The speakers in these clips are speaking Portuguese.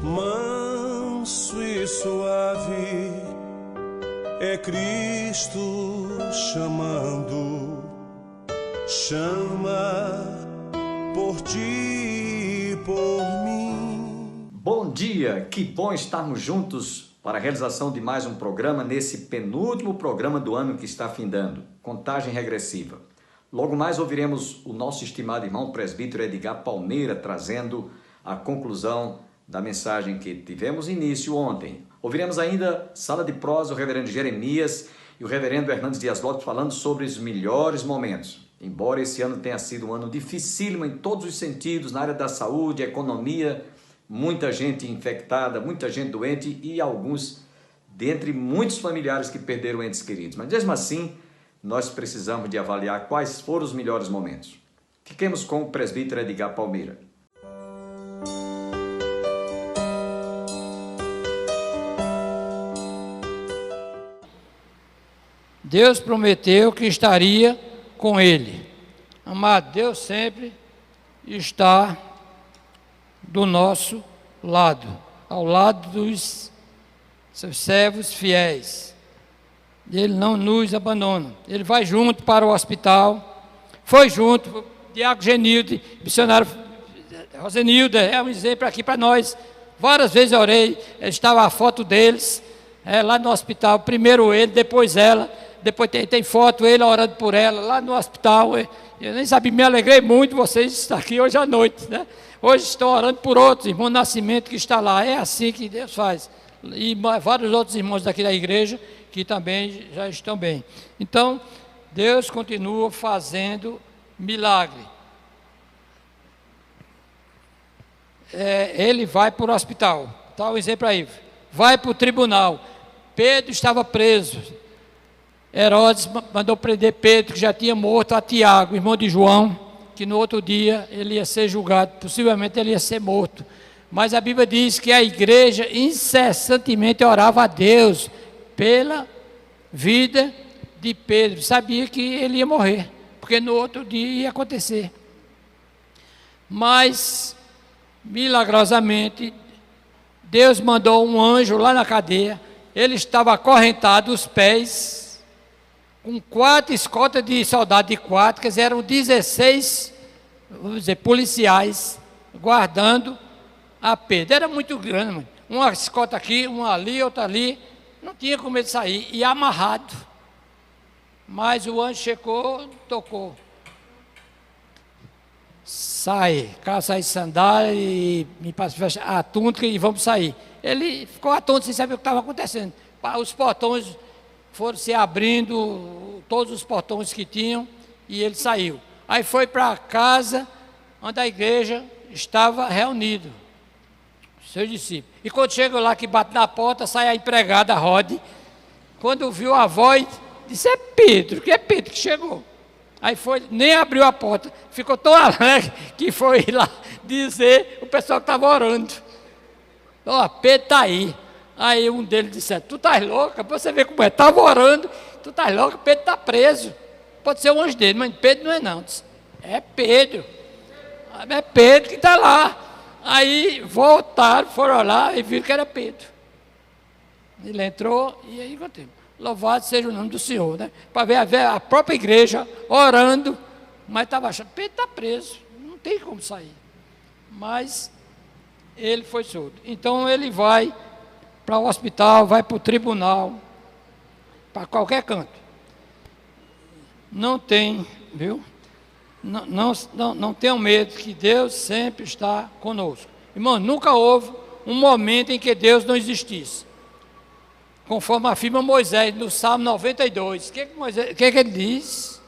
manso e suave, é Cristo chamando, chama por ti e por mim. Bom dia, que bom estarmos juntos para a realização de mais um programa nesse penúltimo programa do ano que está findando, contagem regressiva. Logo mais ouviremos o nosso estimado irmão presbítero Edgar Palmeira trazendo a conclusão da mensagem que tivemos início ontem. Ouviremos ainda Sala de Prosa, o reverendo Jeremias e o reverendo Hernandes Dias Lopes falando sobre os melhores momentos. Embora esse ano tenha sido um ano dificílimo em todos os sentidos, na área da saúde, economia, muita gente infectada, muita gente doente e alguns, dentre muitos familiares que perderam entes queridos. Mas mesmo assim, nós precisamos de avaliar quais foram os melhores momentos. Fiquemos com o presbítero Edgar Palmeira. Deus prometeu que estaria com ele. Amado, Deus sempre está do nosso lado, ao lado dos seus servos fiéis. Ele não nos abandona. Ele vai junto para o hospital, foi junto, Diácono Genilde, missionário Rosenilda, é um exemplo aqui para nós. Várias vezes eu orei, estava a foto deles, lá no hospital, primeiro ele, depois ela. Depois tem foto, ele orando por ela, lá no hospital. Eu nem sabia, me alegrei muito vocês estar aqui hoje à noite, né? Hoje estão orando por outros, irmão Nascimento que está lá. É assim que Deus faz. E vários outros irmãos daqui da igreja que também já estão bem. Então, Deus continua fazendo milagre. Ele vai para o hospital, está o exemplo aí. Vai para o tribunal. Pedro estava preso. Herodes mandou prender Pedro, que já tinha morto a Tiago, irmão de João, que no outro dia ele ia ser julgado, possivelmente ele ia ser morto. Mas a Bíblia diz que a igreja incessantemente orava a Deus pela vida de Pedro. Sabia que ele ia morrer, porque no outro dia ia acontecer. Mas, milagrosamente, Deus mandou um anjo lá na cadeia. Ele estava acorrentado, os pés, com 4 escoltas de soldados de 4, quer dizer, eram 16, vamos dizer, policiais, guardando a Pedro. Era muito grande, mano. Uma escolta aqui, uma ali, outra ali, não tinha como ele sair, e amarrado. Mas o anjo chegou, tocou. Sai, calça e sandália, e me passa a túnica e vamos sair. Ele ficou atônito sem saber o que estava acontecendo. Os portões foram se abrindo, todos os portões que tinham, e ele saiu. Aí foi para a casa onde a igreja estava reunida, seus discípulos. E quando chega lá, que bate na porta, sai a empregada, Rod. Quando viu a voz, disse: é Pedro, que é Pedro que chegou. Aí foi, nem abriu a porta, ficou tão alegre que foi lá dizer o pessoal que estava orando: ó, Pedro está aí. Aí um deles disse: tu estás louca? Você vê como é, estava orando, tu estás louca, Pedro está preso. Pode ser o anjo dele, mas Pedro não é não. Disse: é Pedro que está lá. Aí voltaram, foram olhar e viram que era Pedro. Ele entrou e aí continuou. Louvado seja o nome do Senhor, né? Para ver a própria igreja orando, mas estava achando: Pedro está preso, não tem como sair. Mas ele foi solto. Então ele vai para o hospital, vai para o tribunal, para qualquer canto. Não tem, viu? Não tenham medo, que Deus sempre está conosco. Irmão, nunca houve um momento em que Deus não existisse. Conforme afirma Moisés no Salmo 92. O que ele diz?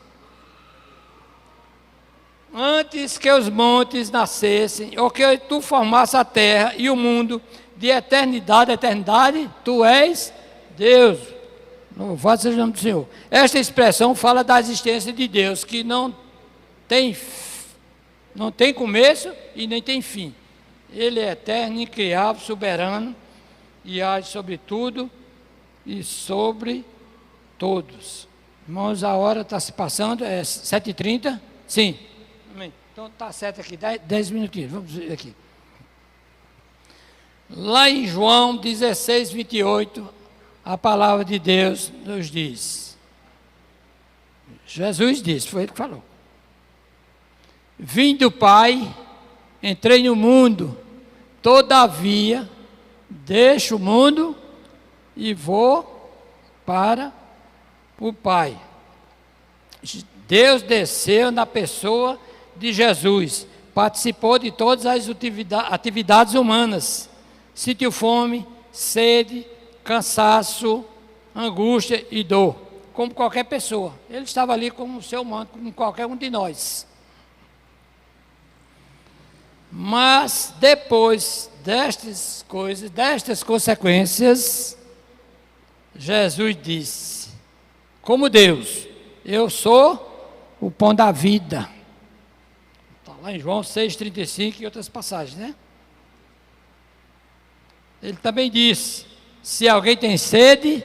Antes que os montes nascessem, ou que tu formasse a terra e o mundo, de eternidade a eternidade, tu és Deus. Louvado seja o nome do Senhor. Esta expressão fala da existência de Deus, que não tem começo e nem tem fim. Ele é eterno, incriável, soberano, e age sobre tudo e sobre todos. Irmãos, a hora está se passando, é 7h30? Sim. Amém. Então está certo aqui, 10 minutinhos, vamos ver aqui. Lá em João 16, 28, a palavra de Deus nos diz. Jesus disse, foi ele que falou. Vim do Pai, entrei no mundo, todavia deixo o mundo e vou para o Pai. Deus desceu na pessoa de Jesus, participou de todas as atividades humanas, sentiu fome, sede, cansaço, angústia e dor, como qualquer pessoa. Ele estava ali como o ser humano, como qualquer um de nós. Mas depois destas coisas, destas consequências, Jesus disse, como Deus, eu sou o pão da vida. Está lá em João 6,35 e outras passagens, né? Ele também disse, se alguém tem sede,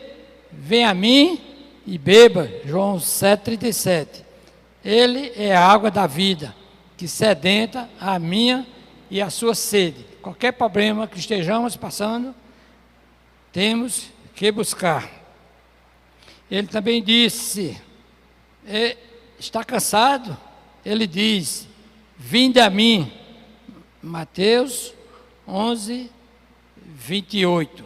vem a mim e beba. João 7,37. Ele é a água da vida, que sedenta a minha e a sua sede. Qualquer problema que estejamos passando, temos que buscar. Ele também disse, está cansado? Ele diz, vinde a mim. Mateus 11, 28.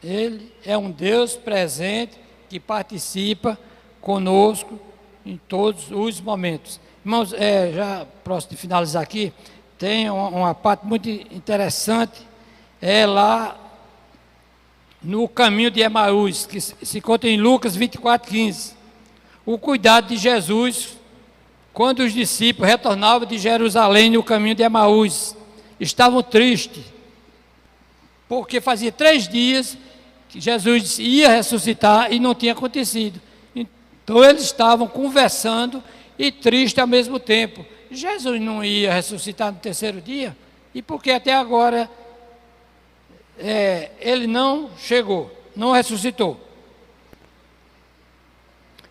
Ele é um Deus presente que participa conosco em todos os momentos. Irmãos, já próximo de finalizar aqui, tem uma parte muito interessante, lá no caminho de Emaús, que se conta em Lucas 24:15. O cuidado de Jesus, quando os discípulos retornavam de Jerusalém no caminho de Emaús, estavam tristes, porque fazia 3 dias que Jesus ia ressuscitar e não tinha acontecido. Então eles estavam conversando e tristes ao mesmo tempo. Jesus não ia ressuscitar no 3º dia? E por que até agora ele não chegou, não ressuscitou?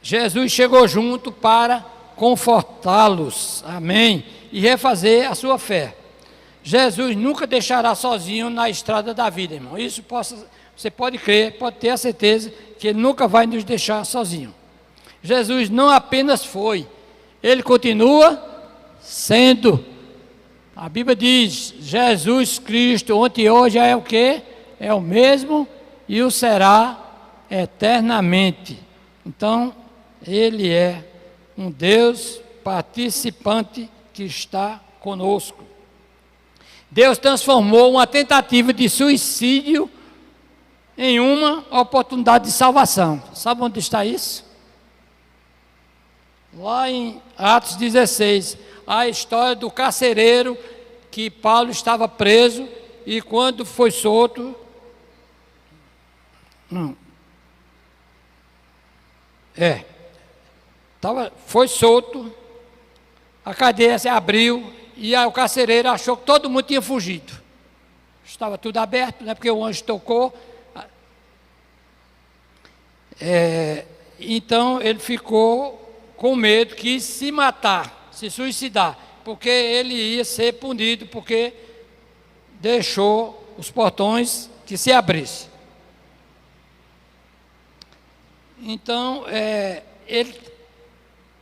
Jesus chegou junto para confortá-los, amém, e refazer a sua fé. Jesus nunca deixará sozinho na estrada da vida, irmão. Isso você pode crer, pode ter a certeza que Ele nunca vai nos deixar sozinho. Jesus não apenas foi, Ele continua sendo. A Bíblia diz, Jesus Cristo, ontem e hoje é o quê? É o mesmo e o será eternamente. Então, Ele é um Deus participante que está conosco. Deus transformou uma tentativa de suicídio em uma oportunidade de salvação. Sabe onde está isso? Lá em Atos 16, a história do carcereiro, que Paulo estava preso e quando foi solto, foi solto, a cadeia se abriu e aí o carcereiro achou que todo mundo tinha fugido. Estava tudo aberto, né, porque o anjo tocou. Então ele ficou com medo, quis se matar, se suicidar, porque ele ia ser punido, porque deixou os portões que se abrissem. Então,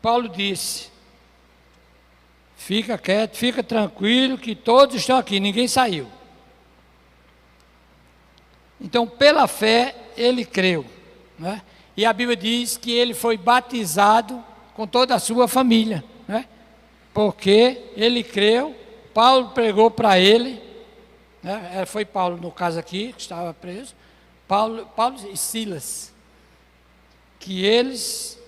Paulo disse, fica quieto, fica tranquilo, que todos estão aqui, ninguém saiu. Então, pela fé, ele creu, né? E a Bíblia diz que ele foi batizado com toda a sua família, né? Porque ele creu, Paulo pregou para ele, né? Foi Paulo, no caso aqui, que estava preso, Paulo e Silas, que eles,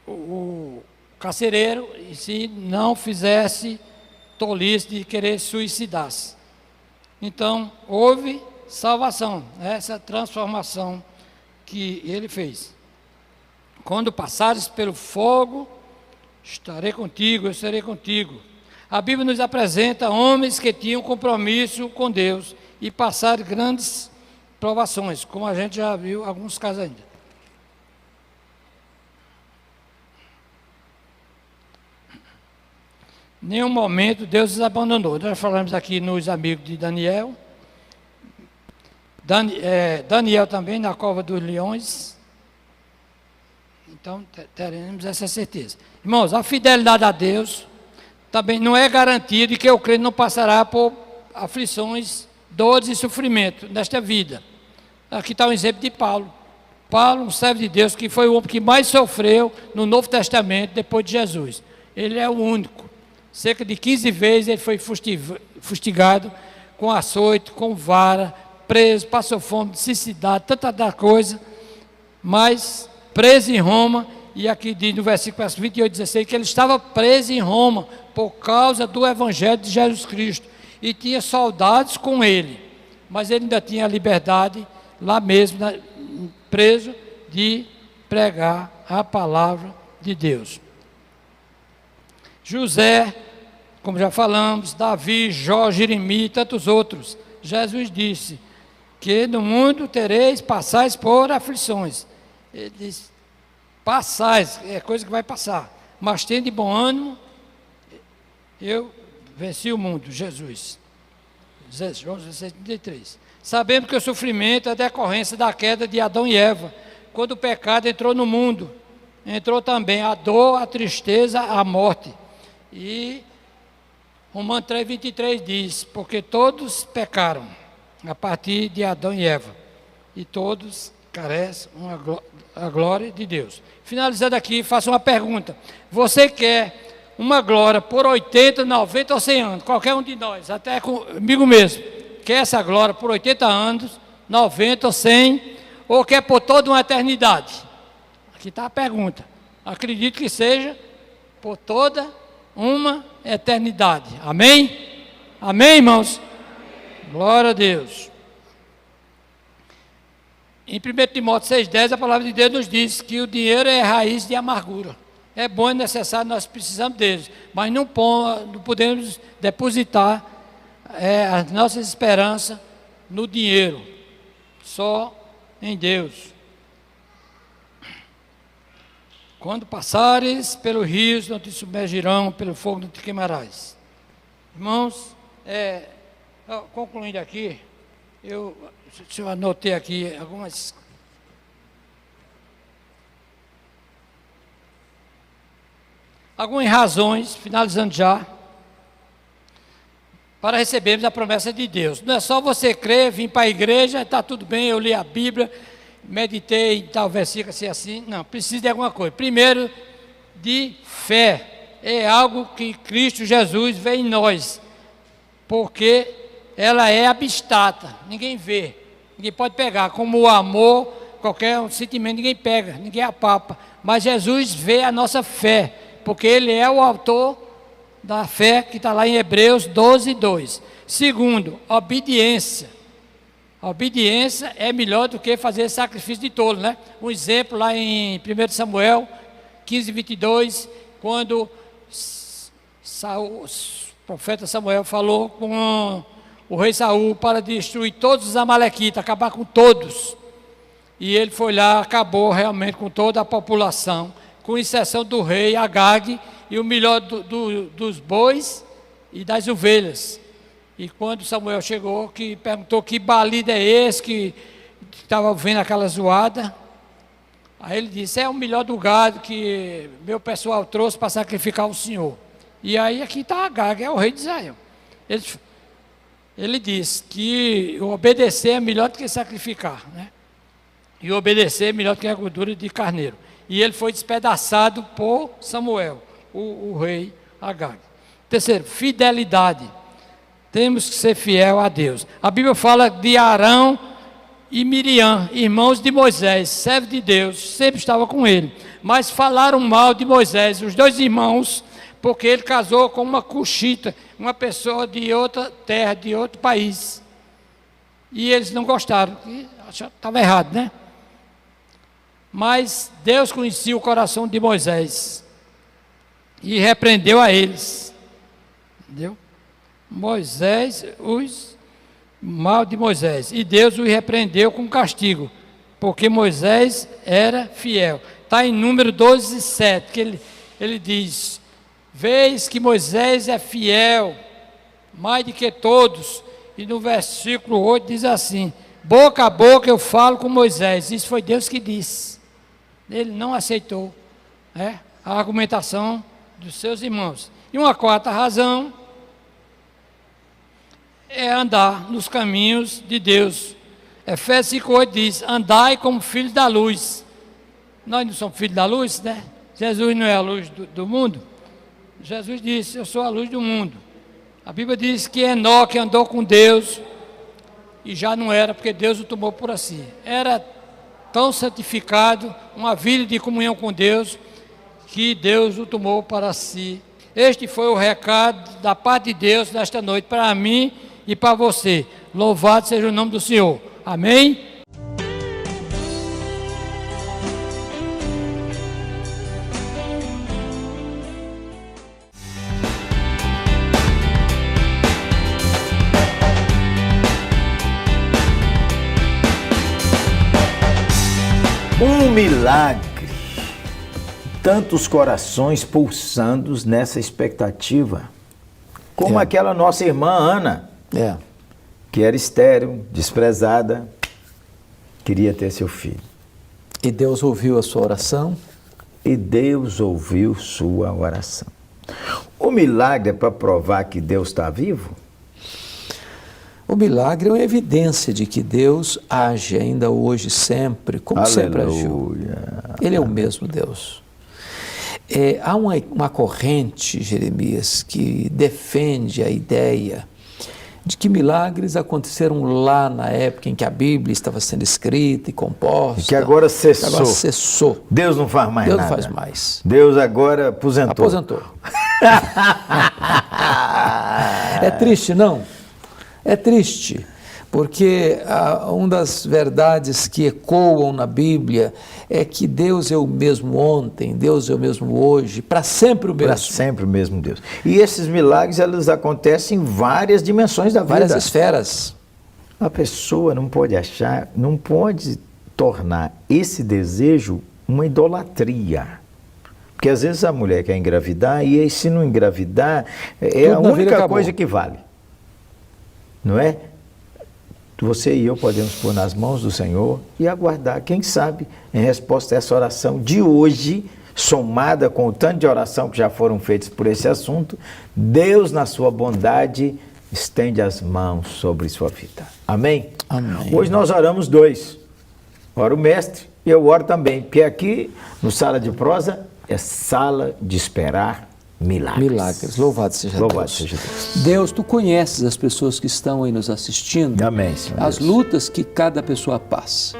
o carcereiro, se não fizesse tolice de querer suicidar-se. Então, houve salvação, essa transformação que ele fez. Quando passares pelo fogo, estarei contigo, eu serei contigo. A Bíblia nos apresenta homens que tinham compromisso com Deus e passaram grandes provações, como a gente já viu alguns casos ainda. Nenhum momento Deus os abandonou. Nós falamos aqui nos amigos de Daniel. Daniel também na cova dos leões. Então, teremos essa certeza. Irmãos, a fidelidade a Deus também não é garantia de que o crente não passará por aflições, dores e sofrimento nesta vida. Aqui está o exemplo de Paulo. Paulo, um servo de Deus, que foi o homem que mais sofreu no Novo Testamento depois de Jesus. Ele é o único. Cerca de 15 vezes ele foi fustigado com açoite, com vara, preso, passou fome, necessidade, tanta coisa, mas preso em Roma, e aqui diz no versículo 28, 16, que ele estava preso em Roma por causa do Evangelho de Jesus Cristo, e tinha soldados com ele, mas ele ainda tinha a liberdade, lá mesmo, preso, de pregar a palavra de Deus. José, como já falamos, Davi, Jó, Jeremias e tantos outros, Jesus disse que no mundo passais por aflições. Ele disse, passais, é coisa que vai passar, mas tende de bom ânimo, eu venci o mundo, Jesus. João 16, 33. Sabemos que o sofrimento é decorrência da queda de Adão e Eva. Quando o pecado entrou no mundo, entrou também a dor, a tristeza, a morte. E Romanos 3, 23 diz, porque todos pecaram a partir de Adão e Eva, e todos carecem a glória de Deus. Finalizando aqui, faço uma pergunta. Você quer uma glória por 80, 90 ou 100 anos? Qualquer um de nós, até comigo mesmo, quer essa glória por 80 anos, 90 ou 100, ou quer por toda uma eternidade? Aqui está a pergunta. Acredito que seja por toda uma eternidade. Amém? Amém, irmãos? Glória a Deus. Em 1 Timóteo 6,10, a palavra de Deus nos diz que o dinheiro é raiz de amargura. É bom e necessário, nós precisamos deles, mas não podemos depositar as nossas esperanças no dinheiro, só em Deus. Quando passares pelos rios, não te submergirão, pelo fogo não te queimarás. Irmãos, concluindo aqui, eu anotei aqui algumas razões, finalizando já, para recebermos a promessa de Deus. Não é só você crer, vir para a igreja, está tudo bem, eu li a Bíblia, meditei em tal versículo assim, não, precisa de alguma coisa. Primeiro, de fé. É algo que Cristo Jesus vê em nós, porque ela é abstrata, ninguém vê, ninguém pode pegar, como o amor, qualquer sentimento, ninguém pega, ninguém apalpa, mas Jesus vê a nossa fé, porque Ele é o autor da fé, que está lá em Hebreus 12, 2. Segundo, obediência. A obediência é melhor do que fazer sacrifício de tolo, né? Um exemplo lá em 1 Samuel 15, 22, quando o profeta Samuel falou com o rei Saul para destruir todos os amalequitas, acabar com todos. E ele foi lá, acabou realmente com toda a população, com exceção do rei Agag e o melhor dos bois e das ovelhas. E quando Samuel chegou, que perguntou que balido é esse, que estava vendo aquela zoada, aí ele disse, é o melhor do gado que meu pessoal trouxe para sacrificar o Senhor. E aí aqui está Agag, é o rei de Israel. Ele diz que obedecer é melhor do que sacrificar, né? E obedecer é melhor do que a gordura de carneiro. E ele foi despedaçado por Samuel, o rei Agag. Terceiro, fidelidade. Temos que ser fiel a Deus. A Bíblia fala de Arão e Miriam, irmãos de Moisés, servo de Deus, sempre estava com ele. Mas falaram mal de Moisés, os dois irmãos, porque ele casou com uma cuxita, uma pessoa de outra terra, de outro país. E eles não gostaram, estava errado, né? Mas Deus conhecia o coração de Moisés e repreendeu a eles. Entendeu? Moisés, os mal de Moisés, e Deus os repreendeu com castigo, porque Moisés era fiel. Está em Número 12, 7, que ele diz, vês que Moisés é fiel, mais do que todos, e no versículo 8 diz assim, boca a boca eu falo com Moisés. Isso foi Deus que disse. Ele não aceitou, né, a argumentação dos seus irmãos. E uma quarta razão é andar nos caminhos de Deus. Efésios 5:8 diz: andai como filhos da luz. Nós não somos filhos da luz, né? Jesus não é a luz do mundo. Jesus disse: eu sou a luz do mundo. A Bíblia diz que Enoque andou com Deus e já não era, porque Deus o tomou por si. Era tão santificado, uma vida de comunhão com Deus, que Deus o tomou para si. Este foi o recado da parte de Deus nesta noite para mim e para você. Louvado seja o nome do Senhor. Amém? Um milagre. Tantos corações pulsando nessa expectativa. Como aquela nossa irmã Ana, que era estéril, desprezada, queria ter seu filho. E Deus ouviu a sua oração? E Deus ouviu sua oração. O milagre é para provar que Deus está vivo? O milagre é uma evidência de que Deus age ainda hoje, sempre, como sempre agiu. Ele é o mesmo Deus. Há uma corrente, Jeremias, que defende a ideia de que milagres aconteceram lá na época em que a Bíblia estava sendo escrita e composta. E que agora cessou. Agora cessou. Deus não faz mais Deus nada. Deus não faz mais. Deus agora aposentou. Aposentou. É triste, não? É triste, porque uma das verdades que ecoam na Bíblia é que Deus é o mesmo ontem, Deus é o mesmo hoje, para sempre o mesmo. Para sempre o mesmo Deus. E esses milagres, eles acontecem em várias dimensões da vida. Várias esferas. A pessoa não pode achar, não pode tornar esse desejo uma idolatria. Porque às vezes a mulher quer engravidar e se não engravidar, é a única coisa que vale. Não é? Você e eu podemos pôr nas mãos do Senhor e aguardar, quem sabe, em resposta a essa oração de hoje, somada com o tanto de oração que já foram feitas por esse assunto, Deus, na sua bondade, estende as mãos sobre sua vida. Amém? Amém. Hoje nós oramos dois. Ora o mestre e eu oro também, porque aqui, no Sala de Prosa, é sala de esperar milagres. Milagres. Louvado seja Deus. Louvado seja Deus. Deus, tu conheces as pessoas que estão aí nos assistindo. Amém, Senhor As Deus. lutas que cada pessoa passa.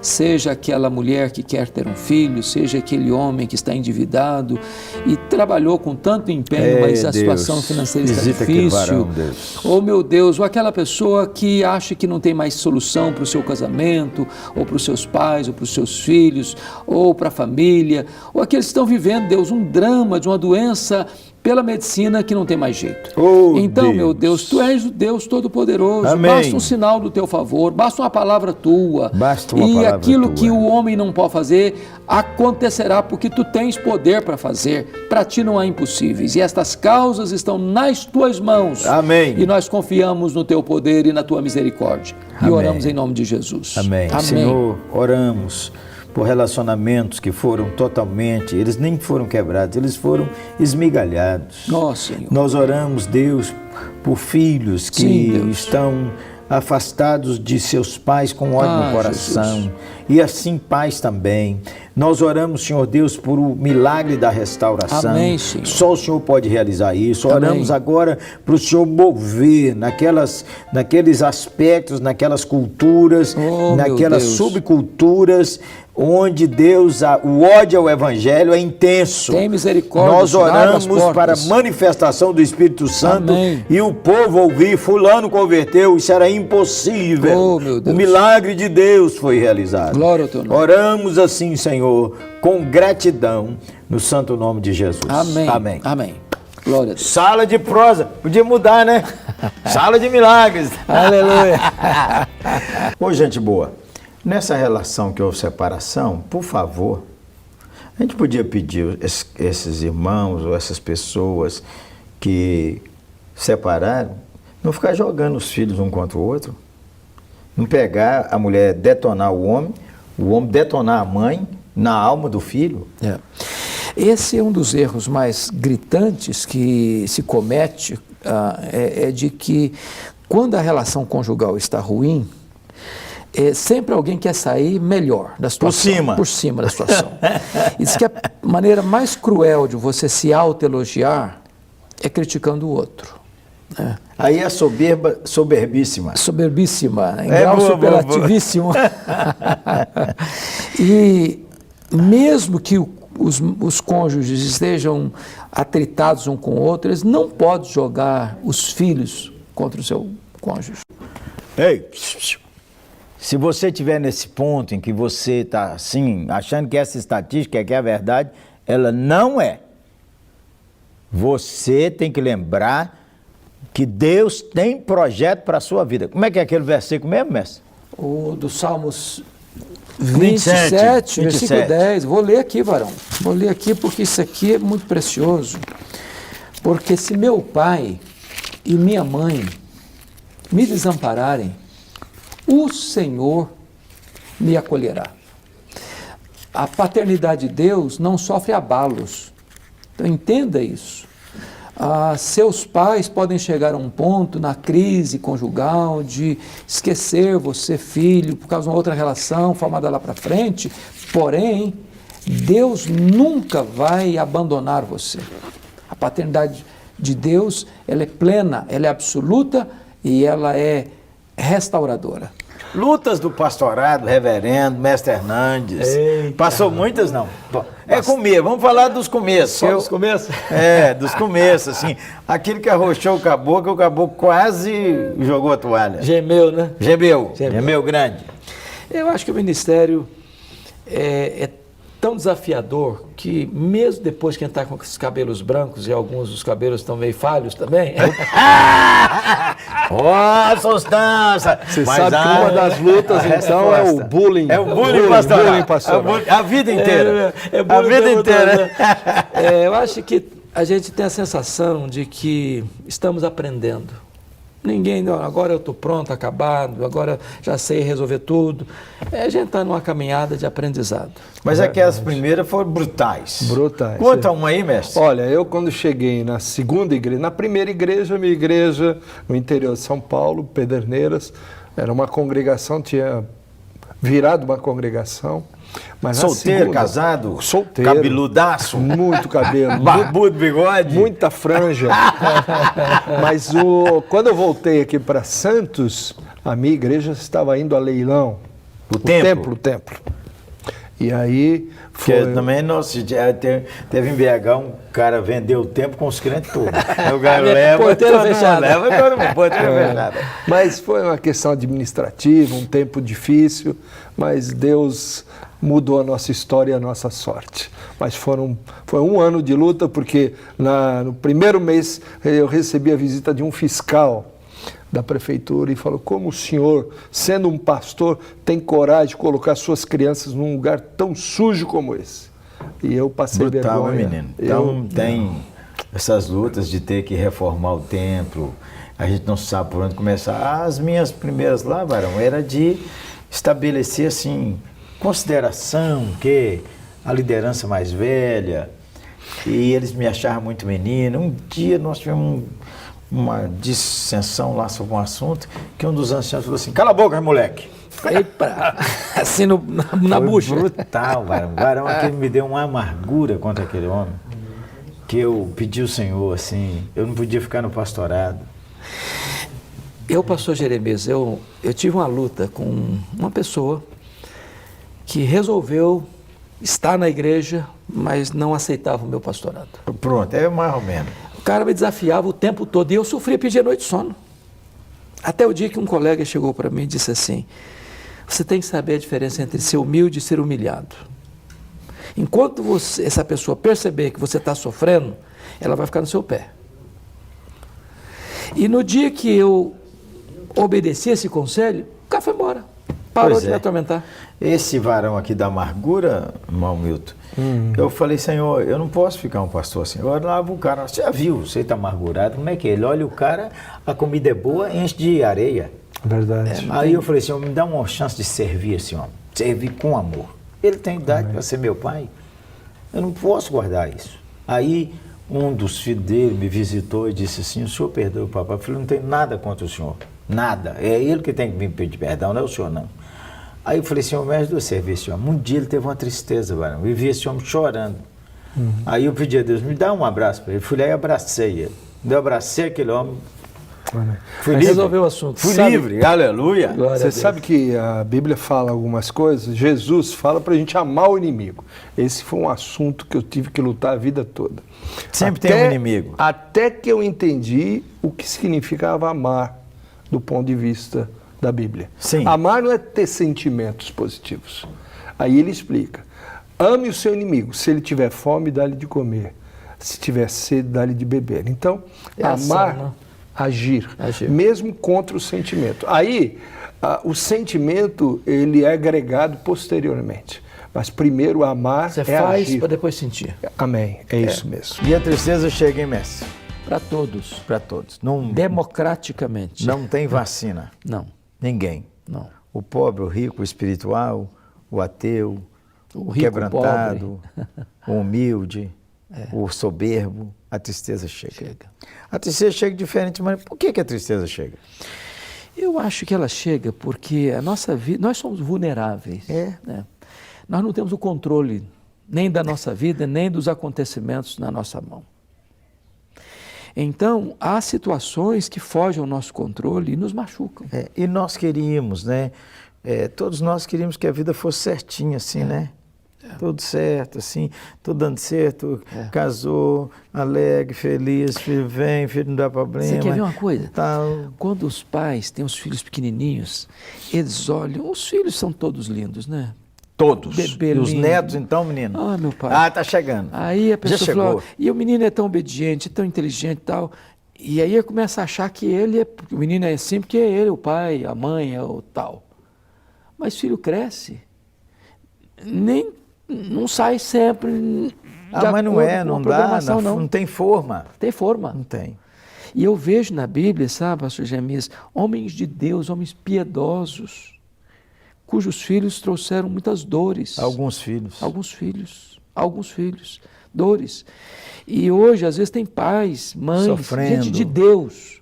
Seja aquela mulher que quer ter um filho, seja aquele homem que está endividado e trabalhou com tanto empenho, mas a situação financeira está difícil. Varão, Deus. Oh meu Deus, ou aquela pessoa que acha que não tem mais solução para o seu casamento, ou para os seus pais, ou para os seus filhos, ou para a família, ou aqueles que estão vivendo, Deus, um drama de uma doença pela medicina que não tem mais jeito. Oh, então, Deus. meu Deus, tu és o Deus Todo-Poderoso. Amém. Basta um sinal do teu favor, basta uma palavra tua. Basta uma e palavra aquilo tua. que o homem não pode fazer, acontecerá, porque tu tens poder para fazer. Para ti não há impossíveis. E estas causas estão nas tuas mãos. Amém. E nós confiamos no teu poder e na tua misericórdia. Amém. E oramos em nome de Jesus. Amém. Amém. Senhor, oramos por relacionamentos que foram totalmente, eles nem foram quebrados, eles foram esmigalhados. Nossa, Senhor. Nós oramos, Deus, por filhos que Sim, Deus. estão afastados de seus pais com ódio no coração. Jesus. E assim pais também. Nós oramos, Senhor Deus, por o milagre da restauração. Amém, Senhor. Só o Senhor pode realizar isso. Amém. Oramos agora para o Senhor mover naqueles aspectos, naquelas culturas, Oh, meu naquelas Deus. subculturas, onde Deus, o ódio ao Evangelho é intenso. Tem misericórdia, Nós Senhor, abre as oramos para a portas. manifestação do Espírito Santo. Amém. E o povo ouvir, fulano converteu, isso era impossível. Oh, meu Deus. O milagre de Deus foi realizado. Glória ao teu nome. Oramos assim, Senhor, com gratidão, no santo nome de Jesus. Amém. Amém. Amém. Glória a Deus. Sala de prosa, podia mudar, né? Sala de milagres. Aleluia. Ô, gente boa, nessa relação que houve separação, por favor, a gente podia pedir esses irmãos ou essas pessoas que separaram, não ficar jogando os filhos um contra o outro. Não pegar a mulher, detonar o homem detonar a mãe na alma do filho. Esse é um dos erros mais gritantes que se comete, é de que quando a relação conjugal está ruim, sempre alguém quer sair melhor da situação. Por cima da situação. E diz que a maneira mais cruel de você se autoelogiar é criticando o outro. Aí é soberbíssima. Soberbíssima, em grau superlativíssimo. E mesmo que os cônjuges estejam atritados um com o outro, eles não podem jogar os filhos contra o seu cônjuge. Ei, se você estiver nesse ponto em que você está assim, achando que essa estatística é a verdade, ela não é. Você tem que lembrar que Deus tem projeto para a sua vida. Como é que é aquele versículo mesmo, mestre? O do Salmos 27, versículo 10. Vou ler aqui, varão. Vou ler aqui porque isso aqui é muito precioso. Porque se meu pai e minha mãe me desampararem, o Senhor me acolherá. A paternidade de Deus não sofre abalos. Então, entenda isso. Seus pais podem chegar a um ponto na crise conjugal de esquecer você, filho, por causa de uma outra relação formada lá para frente, porém, Deus nunca vai abandonar você. A paternidade de Deus, ela é plena, ela é absoluta e ela é restauradora. Lutas do pastorado, reverendo, mestre Hernandes. Eita. Passou muitas, não? Comer, vamos falar dos começos. Só dos começos? Dos começos, assim. Aquilo que arrochou o caboclo quase jogou a toalha. Gemeu, né? Gemeu grande. Eu acho que o ministério é tão desafiador que mesmo depois que a gente está com esses cabelos brancos e alguns dos cabelos estão meio falhos também... Substância! Você sabe que uma das lutas, então, é o bullying. É o bullying pastoral. A vida inteira. A vida inteira. Eu acho que a gente tem a sensação de que estamos aprendendo. Ninguém, agora eu estou pronto, acabado, agora já sei resolver tudo. A gente está numa caminhada de aprendizado. Mas aquelas primeiras foram brutais. Conta uma aí, mestre. Olha, eu quando cheguei na segunda igreja, na primeira igreja, minha igreja no interior de São Paulo, Pederneiras, era uma congregação, tinha virado uma congregação. Mas solteiro, casado? Solteiro. Cabeludaço? Muito cabelo. Barbudo, bigode? Muita franja. Mas quando eu voltei aqui para Santos, a minha igreja estava indo a leilão. O templo? E aí foi... Porque também, nossa, teve em BH um cara vendeu o templo com os crentes todos. O cara leva todo mundo, porteiro fechado. Mas foi uma questão administrativa, um tempo difícil, mas Deus mudou a nossa história e a nossa sorte. Mas foi um ano de luta, porque no primeiro mês eu recebi a visita de um fiscal da prefeitura e falou: como o senhor, sendo um pastor, tem coragem de colocar suas crianças num lugar tão sujo como esse? E eu passei vergonha. Menino. Então tem essas lutas de ter que reformar o templo, a gente não sabe por onde começar. As minhas primeiras lá, varão, era de estabelecer assim consideração, que a liderança mais velha, e eles me achavam muito menino. Um dia nós tivemos uma dissensão lá sobre um assunto, que um dos anciãos falou assim: cala a boca, moleque. Epa, assim na bucha. Brutal, varão. Varão, aquele me deu uma amargura contra aquele homem, que eu pedi ao Senhor, assim, eu não podia ficar no pastorado. Pastor Jeremias, eu tive uma luta com uma pessoa que resolveu estar na igreja, mas não aceitava o meu pastorado. Pronto, é mais ou menos. O cara me desafiava o tempo todo e eu sofria, pedia noite de sono. Até o dia que um colega chegou para mim e disse assim: você tem que saber a diferença entre ser humilde e ser humilhado. Enquanto essa pessoa perceber que você está sofrendo, ela vai ficar no seu pé. E no dia que eu obedeci esse conselho, o cara foi embora. Parou de me atormentar. Esse varão aqui da amargura, irmão Milton, eu falei: Senhor, eu não posso ficar um pastor assim. Agora lá o cara, você já viu, você está amargurado, como é que é? Ele olha o cara, a comida é boa, enche de areia. Verdade. Aí eu falei assim, me dá uma chance de servir esse homem, servir com amor. Ele tem idade para ser meu pai, eu não posso guardar isso. Aí um dos filhos dele me visitou e disse assim, o senhor perdoa o papai? Eu falei, não tem nada contra o senhor, nada. É ele que tem que me pedir perdão, não é o senhor não. Aí eu falei, senhor, me ajuda a servir esse homem. Um dia ele teve uma tristeza, varão. Eu vi esse homem chorando. Aí eu pedi a Deus, me dá um abraço para ele. Fui lá e abracei ele. Eu abracei aquele homem. Fui livre. Resolveu o assunto. Fui livre, aleluia. Você sabe que a Bíblia fala algumas coisas, Jesus fala para a gente amar o inimigo. Esse foi um assunto que eu tive que lutar a vida toda. Sempre tem um inimigo. Até que eu entendi o que significava amar do ponto de vista da Bíblia. Sim. Amar não é ter sentimentos positivos. Aí ele explica. Ame o seu inimigo. Se ele tiver fome, dá-lhe de comer. Se tiver sede, dá-lhe de beber. Então, amar, ação, né? Agir, mesmo contra o sentimento. Aí, o sentimento, ele é agregado posteriormente. Mas primeiro amar Você faz para depois sentir. Amém, é isso mesmo. E a tristeza chega em mestre? Para todos. Para todos. Não, democraticamente. Não tem vacina. Não. Ninguém. Não. O pobre, o rico, o espiritual, o ateu, o rico, quebrantado, o humilde, o soberbo, a tristeza chega. A tristeza chega de diferente maneira. Por que a tristeza chega? Eu acho que ela chega porque a nossa vida, nós somos vulneráveis. Né? Nós não temos o controle nem da nossa vida, nem dos acontecimentos na nossa mão. Então, há situações que fogem ao nosso controle e nos machucam. E nós queríamos, né? Todos nós queríamos que a vida fosse certinha, assim, né? Tudo certo, assim, tudo dando certo, casou, alegre, feliz, filho vem, filho não dá problema. Você quer ver uma coisa? Tal. Quando os pais têm os filhos pequenininhos, eles olham, os filhos são todos lindos, né? Todos. Bebê e os lindo. Netos, então, menino? Ah, meu pai. Ah, tá chegando. Aí a pessoa já chegou. fala, e o menino é tão obediente, tão inteligente e tal. E aí começa a achar que ele o menino é assim porque é ele, o pai, a mãe, é o tal. Mas filho cresce, não sai sempre. Mas não dá, não tem forma. Tem forma. Não tem. E eu vejo na Bíblia, sabe, pastor Jeremias, homens de Deus, homens piedosos, cujos filhos trouxeram muitas dores. Alguns filhos. Dores. E hoje, às vezes, tem pais, mães, sofrendo, gente de Deus.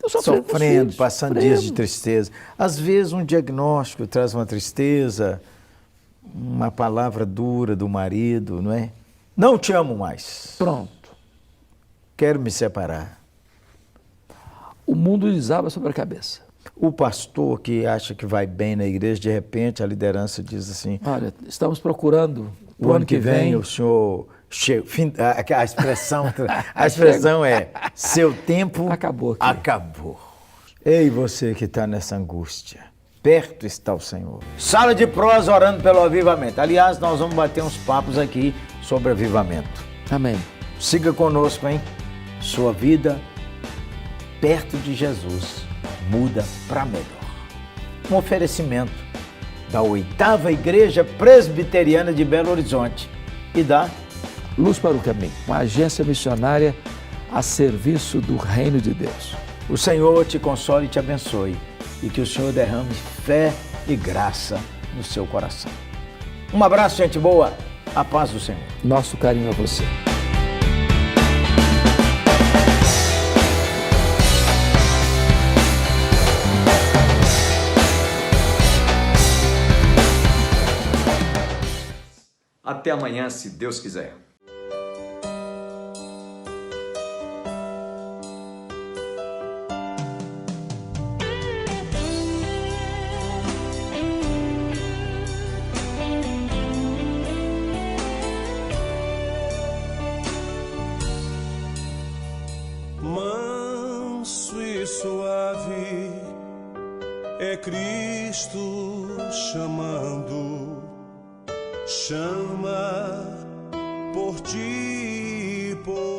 Sofrendo, passando dias de tristeza. Às vezes um diagnóstico traz uma tristeza, uma palavra dura do marido, não é? Não te amo mais. Pronto. Quero me separar. O mundo desaba sobre a cabeça. O pastor que acha que vai bem na igreja, de repente a liderança diz assim... Olha, estamos procurando o ano que vem o senhor... A expressão é, seu tempo acabou. Ei, você que está nessa angústia, perto está o Senhor. Sala de prosa orando pelo avivamento. Aliás, nós vamos bater uns papos aqui sobre avivamento. Amém. Siga conosco, hein? Sua vida perto de Jesus muda para melhor. Um oferecimento da 8ª Igreja Presbiteriana de Belo Horizonte e da Luz para o Caminho, uma agência missionária a serviço do Reino de Deus. O Senhor te console e te abençoe e que o Senhor derrame fé e graça no seu coração. Um abraço, gente boa. A paz do Senhor. Nosso carinho a você. Até amanhã, se Deus quiser. Manso e suave é Cristo chamando, chama por ti, por